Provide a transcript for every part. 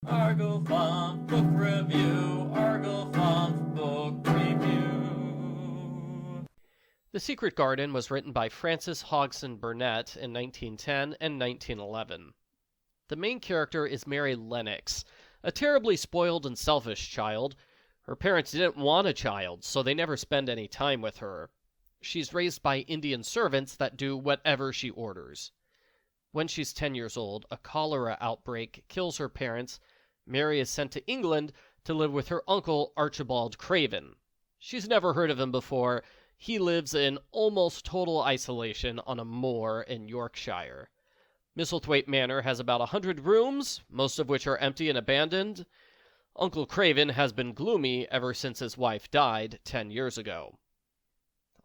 Argofunk Book Review, Argofunk Book Review. The Secret Garden was written by Frances Hodgson Burnett in 1910 and 1911. The main character is Mary Lennox, a terribly spoiled and selfish child. Her parents didn't want a child, so they never spend any time with her. She's raised by Indian servants that do whatever she orders. When she's 10 years old, a cholera outbreak kills her parents. Mary is sent to England to live with her uncle Archibald Craven. She's never heard of him before. He lives in almost total isolation on a moor in Yorkshire. Misselthwaite Manor has about 100 rooms, most of which are empty and abandoned. Uncle Craven has been gloomy ever since his wife died 10 years ago.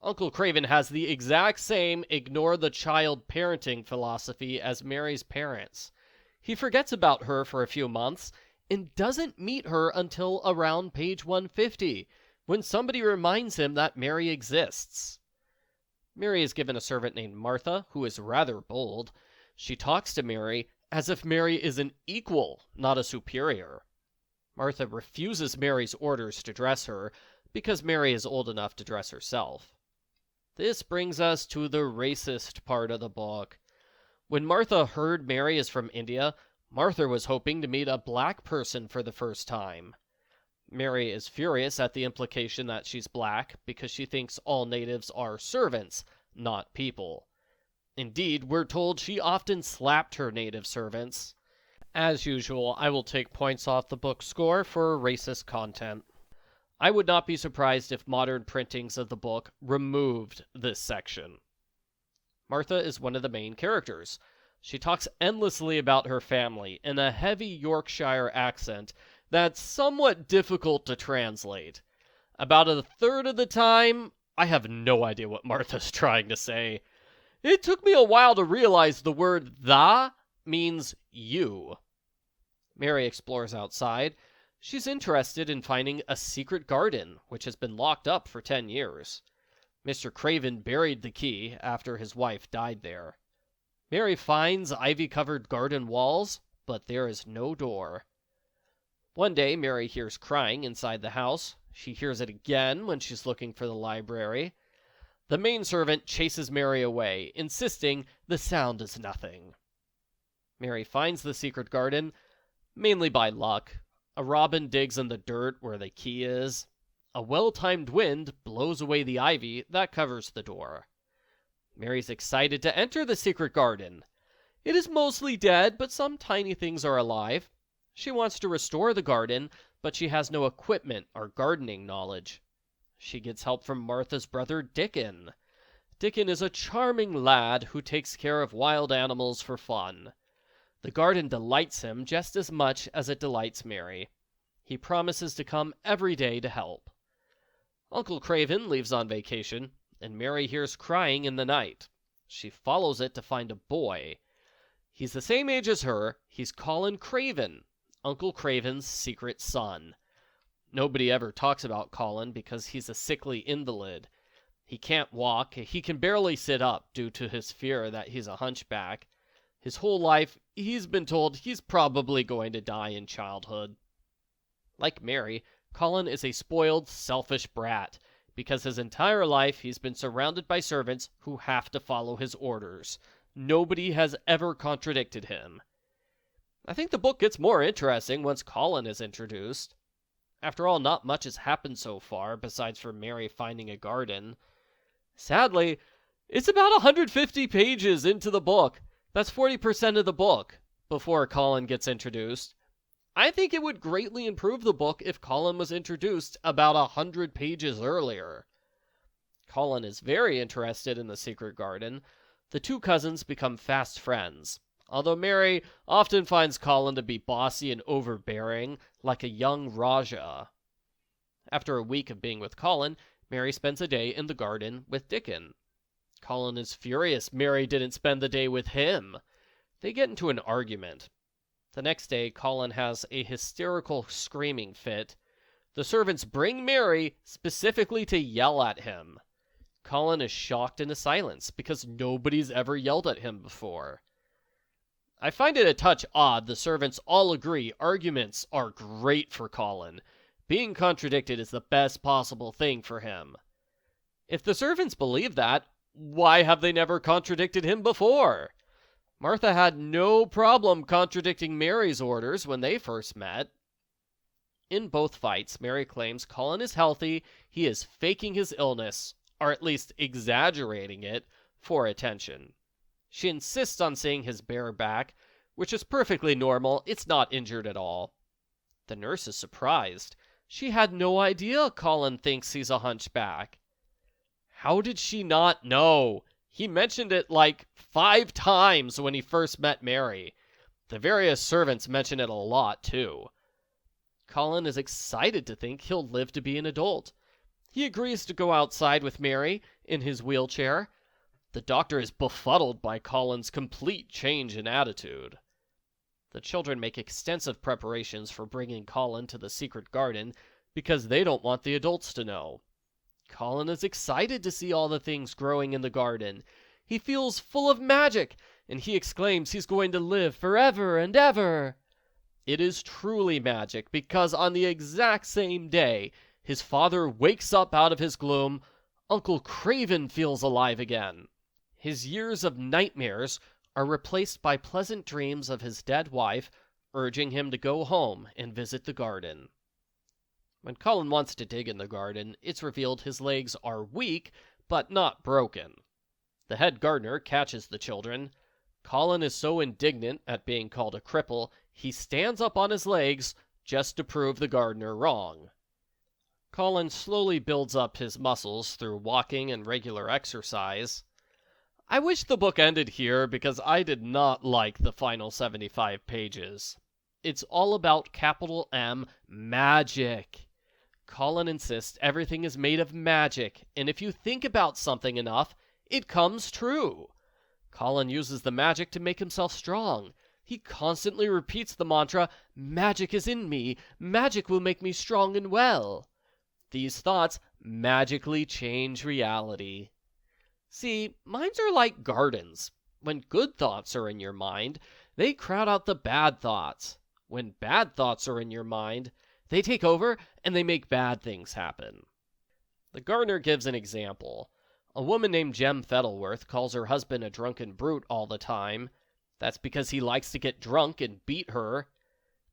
Uncle Craven has the exact same ignore the child parenting philosophy as Mary's parents. He forgets about her for a few months and doesn't meet her until around page 150, when somebody reminds him that Mary exists. Mary is given a servant named Martha, who is rather bold. She talks to Mary as if Mary is an equal, not a superior. Martha refuses Mary's orders to dress her because Mary is old enough to dress herself. This brings us to the racist part of the book. When Martha heard Mary is from India, Martha was hoping to meet a black person for the first time. Mary is furious at the implication that she's black because she thinks all natives are servants, not people. Indeed, we're told she often slapped her native servants. As usual, I will take points off the book score for racist content. I would not be surprised if modern printings of the book removed this section. Martha is one of the main characters. She talks endlessly about her family in a heavy Yorkshire accent that's somewhat difficult to translate. About a third of the time, I have no idea what Martha's trying to say. It took me a while to realize the word "the" means you. Mary explores outside. She's interested in finding a secret garden, which has been locked up for 10 years. Mr. Craven buried the key after his wife died there. Mary finds ivy-covered garden walls, but there is no door. One day, Mary hears crying inside the house. She hears it again when she's looking for the library. The maidservant chases Mary away, insisting the sound is nothing. Mary finds the secret garden, mainly by luck. A robin digs in the dirt where the key is. A well-timed wind blows away the ivy that covers the door. Mary's excited to enter the secret garden. It is mostly dead, but some tiny things are alive. She wants to restore the garden, but she has no equipment or gardening knowledge. She gets help from Martha's brother Dickon. Dickon is a charming lad who takes care of wild animals for fun. The garden delights him just as much as it delights Mary. He promises to come every day to help. Uncle Craven leaves on vacation, and Mary hears crying in the night. She follows it to find a boy. He's the same age as her. He's Colin Craven, Uncle Craven's secret son. Nobody ever talks about Colin because he's a sickly invalid. He can't walk. He can barely sit up due to his fear that he's a hunchback. His whole life, he's been told he's probably going to die in childhood. Like Mary, Colin is a spoiled, selfish brat, because his entire life he's been surrounded by servants who have to follow his orders. Nobody has ever contradicted him. I think the book gets more interesting once Colin is introduced. After all, not much has happened so far, besides for Mary finding a garden. Sadly, it's about 150 pages into the book. That's 40% of the book before Colin gets introduced. I think it would greatly improve the book if Colin was introduced about 100 pages earlier. Colin is very interested in the secret garden. The two cousins become fast friends, although Mary often finds Colin to be bossy and overbearing, like a young Raja. After a week of being with Colin, Mary spends a day in the garden with Dickon. Colin is furious Mary didn't spend the day with him. They get into an argument. The next day, Colin has a hysterical screaming fit. The servants bring Mary specifically to yell at him. Colin is shocked into silence because nobody's ever yelled at him before. I find it a touch odd the servants all agree arguments are great for Colin. Being contradicted is the best possible thing for him. If the servants believe that, why have they never contradicted him before? Martha had no problem contradicting Mary's orders when they first met. In both fights, Mary claims Colin is healthy, he is faking his illness, or at least exaggerating it, for attention. She insists on seeing his bare back, which is perfectly normal, it's not injured at all. The nurse is surprised. She had no idea Colin thinks he's a hunchback. How did she not know? He mentioned it like 5 times when he first met Mary. The various servants mention it a lot, too. Colin is excited to think he'll live to be an adult. He agrees to go outside with Mary in his wheelchair. The doctor is befuddled by Colin's complete change in attitude. The children make extensive preparations for bringing Colin to the secret garden because they don't want the adults to know. Colin is excited to see all the things growing in the garden. He feels full of magic, and he exclaims he's going to live forever and ever. It is truly magic because on the exact same day his father wakes up out of his gloom, Uncle Craven feels alive again. His years of nightmares are replaced by pleasant dreams of his dead wife, urging him to go home and visit the garden. When Colin wants to dig in the garden, it's revealed his legs are weak, but not broken. The head gardener catches the children. Colin is so indignant at being called a cripple, he stands up on his legs just to prove the gardener wrong. Colin slowly builds up his muscles through walking and regular exercise. I wish the book ended here because I did not like the final 75 pages. It's all about capital M, magic. Colin insists everything is made of magic, and if you think about something enough, it comes true. Colin uses the magic to make himself strong. He constantly repeats the mantra, "Magic is in me, magic will make me strong and well." These thoughts magically change reality. See, minds are like gardens. When good thoughts are in your mind, they crowd out the bad thoughts. When bad thoughts are in your mind, they take over and they make bad things happen. The gardener gives an example. A woman named Jem Fettleworth calls her husband a drunken brute all the time. That's because he likes to get drunk and beat her.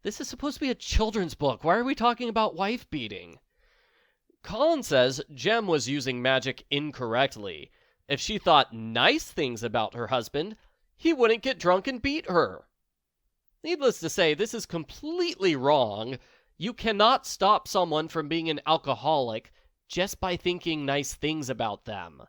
This is supposed to be a children's book. Why are we talking about wife beating? Colin says Jem was using magic incorrectly. If she thought nice things about her husband, he wouldn't get drunk and beat her. Needless to say, this is completely wrong. You cannot stop someone from being an alcoholic just by thinking nice things about them.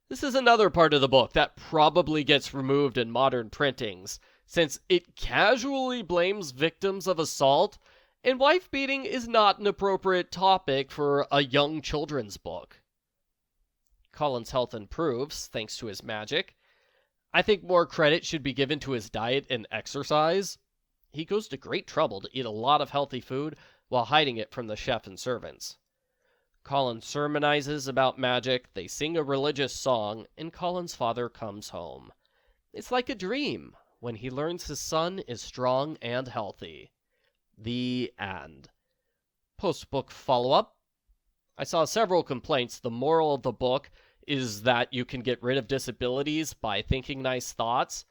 This is another part of the book that probably gets removed in modern printings, since it casually blames victims of assault, and wife beating is not an appropriate topic for a young children's book. Colin's health improves thanks to his magic. I think more credit should be given to his diet and exercise. He goes to great trouble to eat a lot of healthy food while hiding it from the chef and servants. Colin sermonizes about magic, they sing a religious song, and Colin's father comes home. It's like a dream when he learns his son is strong and healthy. The end. Post-book follow-up. I saw several complaints. The moral of the book is that you can get rid of disabilities by thinking nice thoughts,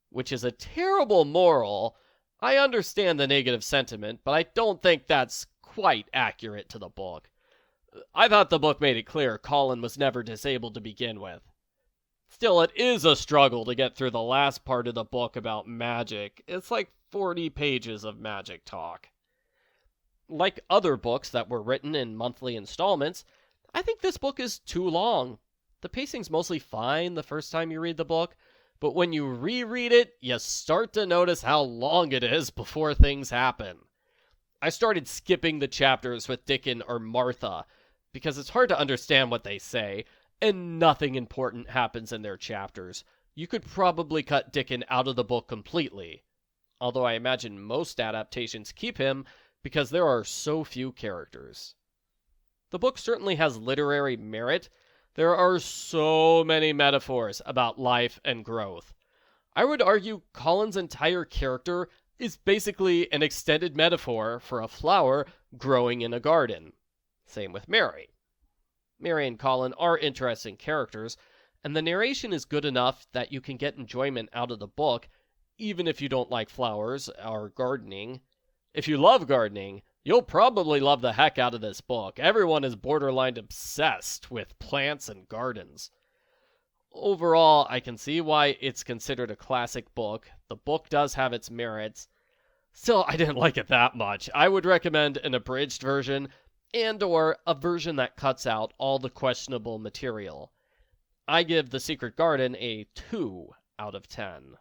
which is a terrible moral. I understand the negative sentiment, but I don't think that's quite accurate to the book. I thought the book made it clear Colin was never disabled to begin with. Still, it is a struggle to get through the last part of the book about magic. It's like 40 pages of magic talk. Like other books that were written in monthly installments, I think this book is too long. The pacing's mostly fine the first time you read the book, but when you reread it, you start to notice how long it is before things happen. I started skipping the chapters with Dickon or Martha, because it's hard to understand what they say, and nothing important happens in their chapters. You could probably cut Dickon out of the book completely, although I imagine most adaptations keep him because there are so few characters. The book certainly has literary merit. There are so many metaphors about life and growth. I would argue Colin's entire character is basically an extended metaphor for a flower growing in a garden. Same with Mary. Mary and Colin are interesting characters, and the narration is good enough that you can get enjoyment out of the book, even if you don't like flowers or gardening. If you love gardening, you'll probably love the heck out of this book. Everyone is borderline obsessed with plants and gardens. Overall, I can see why it's considered a classic book. The book does have its merits. Still, I didn't like it that much. I would recommend an abridged version and or a version that cuts out all the questionable material. I give The Secret Garden a 2 out of 10.